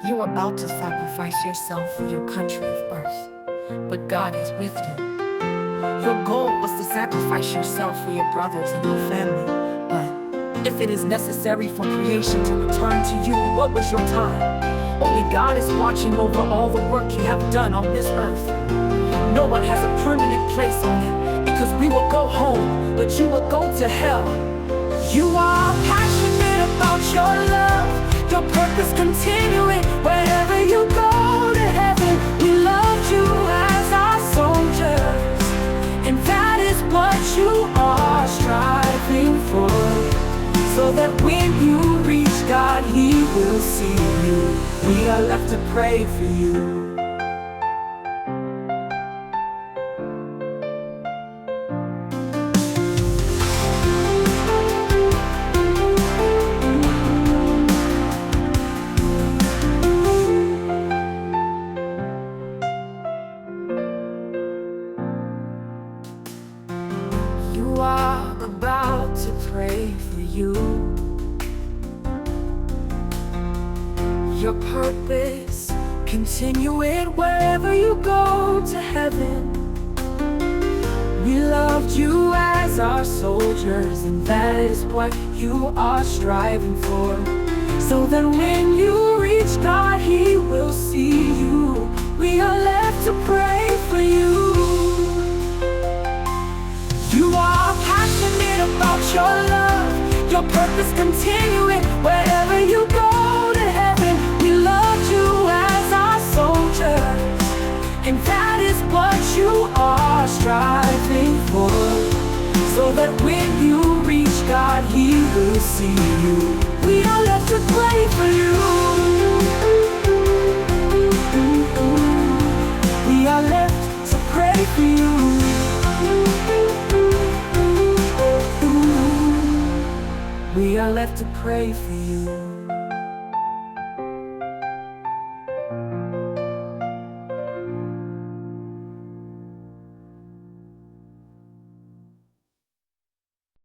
You are about to sacrifice yourself for your country of birth, but God is with you. Your goal was to sacrifice yourself for your brothers and your family, but if it is necessary for creation to return to you, what was your time? Only God is watching over all the work you have done on this earth. No one has a permanent place on it, because we will go home, but you will go to hell. You are passionate about your love, your purpose continuing wherever you go to heaven. We loved you as our soldiers, and that is what you are striving for, so that when you reach God, He will see you. We are left to pray for you. You are about to pray for you. Your purpose, continue it wherever you go to heaven. We loved you as our soldiers, and that is what you are striving for, so that when you reach God, He will see you. We are left to pray for you. You are passionate about your love, your purpose continuing wherever you go to heaven. We loved you as our soldiers, and that is what you are striving for, so that when you reach God, He will see you. We are left to pray for you. We are left to pray for you. We are left to pray for you.